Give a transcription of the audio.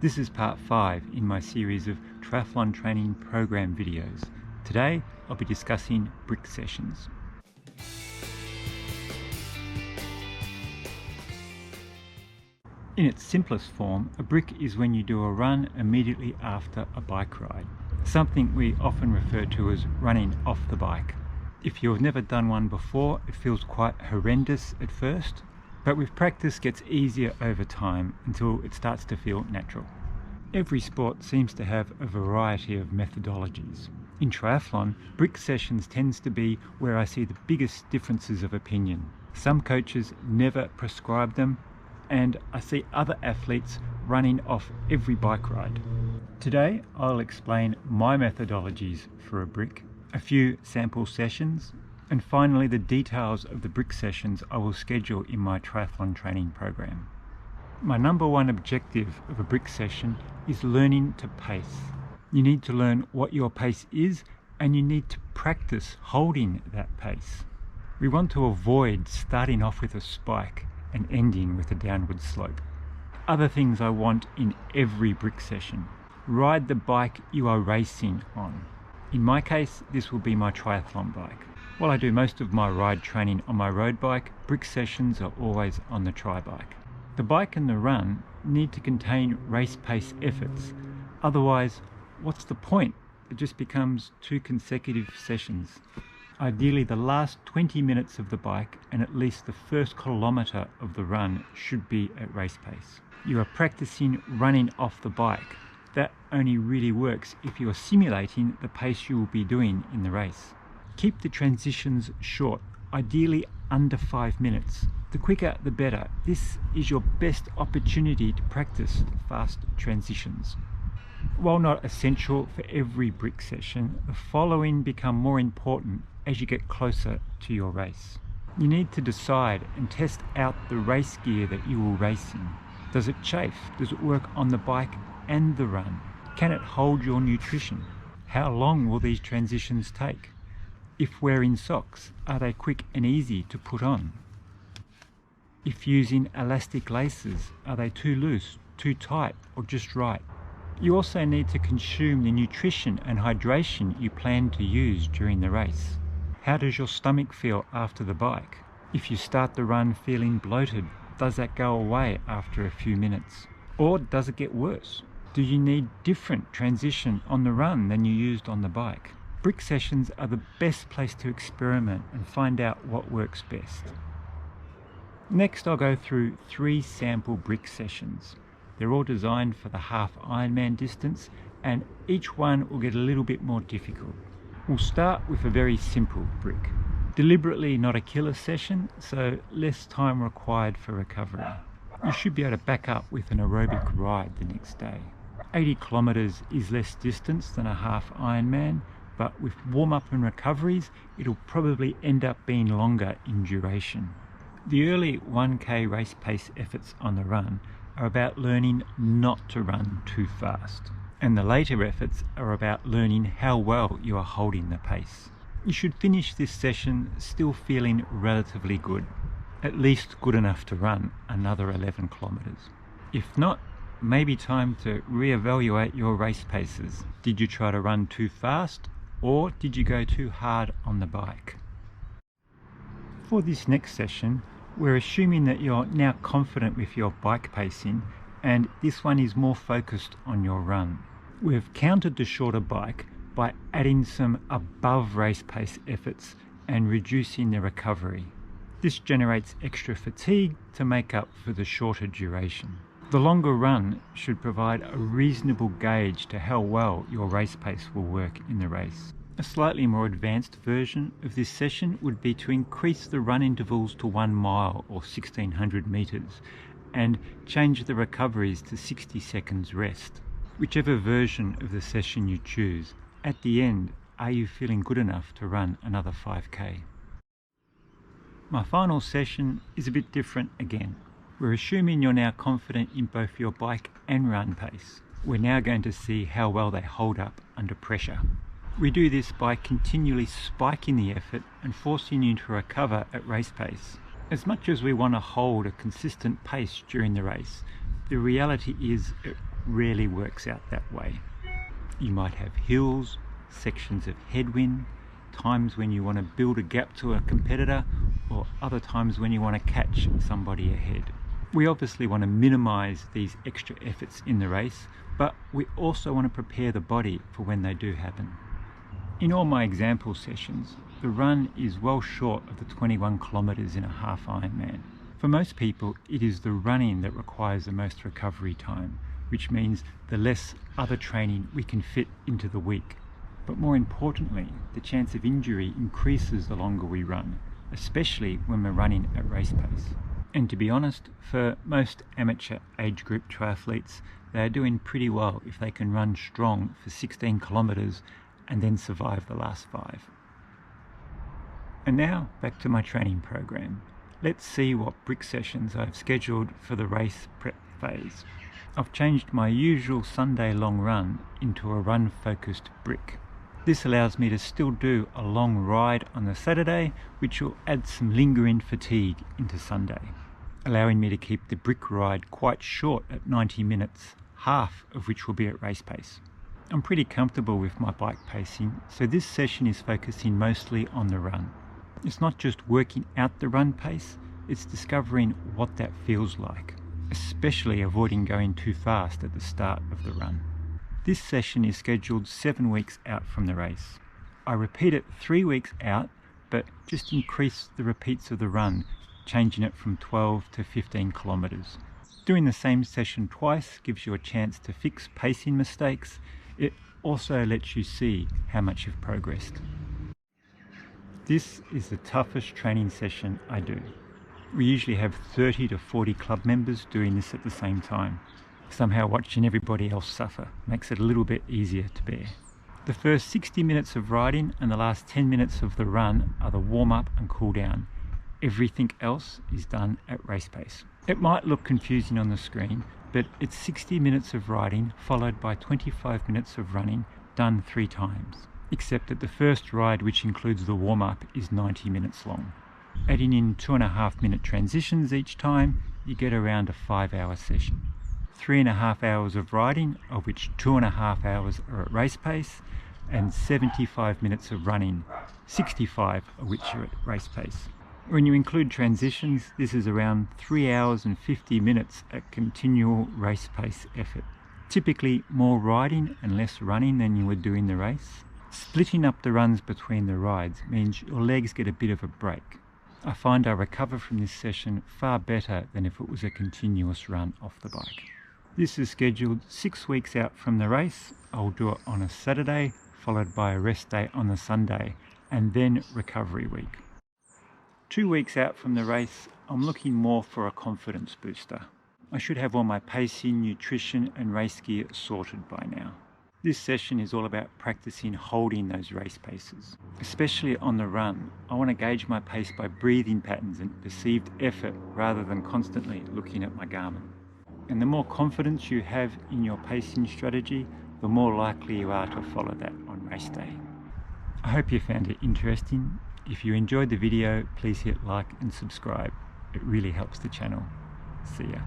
This is part 5 in my series of Triathlon Training Program videos. Today I'll be discussing brick sessions. In its simplest form, a brick is when you do a run immediately after a bike ride, something we often refer to as running off the bike. If you've never done one before, it feels quite horrendous at first, but with practice gets easier over time until it starts to feel natural. Every sport seems to have a variety of methodologies. In triathlon, brick sessions tends to be where I see the biggest differences of opinion. Some coaches never prescribe them, and I see other athletes running off every bike ride. Today I'll explain my methodologies for a brick, a few sample sessions, and finally the details of the brick sessions I will schedule in my triathlon training program. My number one objective of a brick session is learning to pace. You need to learn what your pace is, and you need to practice holding that pace. We want to avoid starting off with a spike and ending with a downward slope. Other things I want in every brick session: ride the bike you are racing on. In my case, this will be my triathlon bike. While I do most of my ride training on my road bike, brick sessions are always on the tri bike. The bike and the run need to contain race pace efforts. Otherwise, what's the point? It just becomes 2 consecutive sessions. Ideally, the last 20 minutes of the bike and at least the first kilometre of the run should be at race pace. You are practicing running off the bike. That only really works if you are simulating the pace you will be doing in the race. Keep the transitions short, ideally under 5 minutes. The quicker the better. This is your best opportunity to practice fast transitions. While not essential for every brick session, the following become more important as you get closer to your race. You need to decide and test out the race gear that you will race in. Does it chafe? Does it work on the bike and the run? Can it hold your nutrition? How long will these transitions take? If wearing socks, are they quick and easy to put on? If using elastic laces, are they too loose, too tight, or just right? You also need to consume the nutrition and hydration you plan to use during the race. How does your stomach feel after the bike? If you start the run feeling bloated, does that go away after a few minutes? Or does it get worse? Do you need different transition on the run than you used on the bike? Brick sessions are the best place to experiment and find out what works best. Next, I'll go through 3 sample brick sessions. They're all designed for the half Ironman distance, and each one will get a little bit more difficult. We'll start with a very simple brick. Deliberately not a killer session, so less time required for recovery. You should be able to back up with an aerobic ride the next day. 80 kilometers is less distance than a half Ironman, but with warm-up and recoveries, it'll probably end up being longer in duration. The early 1K race pace efforts on the run are about learning not to run too fast, and the later efforts are about learning how well you are holding the pace. You should finish this session still feeling relatively good, at least good enough to run another 11 kilometers. If not, maybe time to reevaluate your race paces. Did you try to run too fast, or did you go too hard on the bike? For this next session, we're assuming that you're now confident with your bike pacing, and this one is more focused on your run. We've countered the shorter bike by adding some above race pace efforts and reducing the recovery. This generates extra fatigue to make up for the shorter duration. The longer run should provide a reasonable gauge to how well your race pace will work in the race. A slightly more advanced version of this session would be to increase the run intervals to 1 mile or 1600 meters and change the recoveries to 60 seconds rest. Whichever version of the session you choose, at the end, are you feeling good enough to run another 5K? My final session is a bit different again. We're assuming you're now confident in both your bike and run pace. We're now going to see how well they hold up under pressure. We do this by continually spiking the effort and forcing you to recover at race pace. As much as we want to hold a consistent pace during the race, the reality is it rarely works out that way. You might have hills, sections of headwind, times when you want to build a gap to a competitor, or other times when you want to catch somebody ahead. We obviously want to minimize these extra efforts in the race, but we also want to prepare the body for when they do happen. In all my example sessions, the run is well short of the 21 kilometers in a half Ironman. For most people, it is the running that requires the most recovery time, which means the less other training we can fit into the week. But more importantly, the chance of injury increases the longer we run, especially when we're running at race pace. And to be honest, for most amateur age group triathletes, they are doing pretty well if they can run strong for 16 kilometers and then survive the last 5. And now back to my training program. Let's see what brick sessions I've scheduled for the race prep phase. I've changed my usual Sunday long run into a run focused brick. This allows me to still do a long ride on the Saturday, which will add some lingering fatigue into Sunday, allowing me to keep the brick ride quite short at 90 minutes, half of which will be at race pace. I'm pretty comfortable with my bike pacing, so this session is focusing mostly on the run. It's not just working out the run pace, it's discovering what that feels like, especially avoiding going too fast at the start of the run. This session is scheduled 7 weeks out from the race. I repeat it 3 weeks out, but just increase the repeats of the run, changing it from 12 to 15 kilometers. Doing the same session twice gives you a chance to fix pacing mistakes. It also lets you see how much you've progressed. This is the toughest training session I do. We usually have 30 to 40 club members doing this at the same time. Somehow watching everybody else suffer makes it a little bit easier to bear. The first 60 minutes of riding and the last 10 minutes of the run are the warm-up and cool-down. Everything else is done at race pace. It might look confusing on the screen, but it's 60 minutes of riding followed by 25 minutes of running done 3 times. Except that the first ride, which includes the warm-up, is 90 minutes long. Adding in 2.5 minute transitions each time, you get around a 5-hour session. 3.5 hours of riding, of which 2.5 hours are at race pace, and 75 minutes of running, 65 of which are at race pace. When you include transitions, this is around 3 hours and 50 minutes at continual race pace effort. Typically more riding and less running than you would do in the race. Splitting up the runs between the rides means your legs get a bit of a break. I find I recover from this session far better than if it was a continuous run off the bike. This is scheduled 6 weeks out from the race. I'll do it on a Saturday, followed by a rest day on the Sunday, and then recovery week. 2 weeks out from the race, I'm looking more for a confidence booster. I should have all my pacing, nutrition and race gear sorted by now. This session is all about practicing holding those race paces. Especially on the run, I want to gauge my pace by breathing patterns and perceived effort rather than constantly looking at my Garmin. And the more confidence you have in your pacing strategy, the more likely you are to follow that on race day. I hope you found it interesting. If you enjoyed the video, please hit like and subscribe. It really helps the channel. See ya.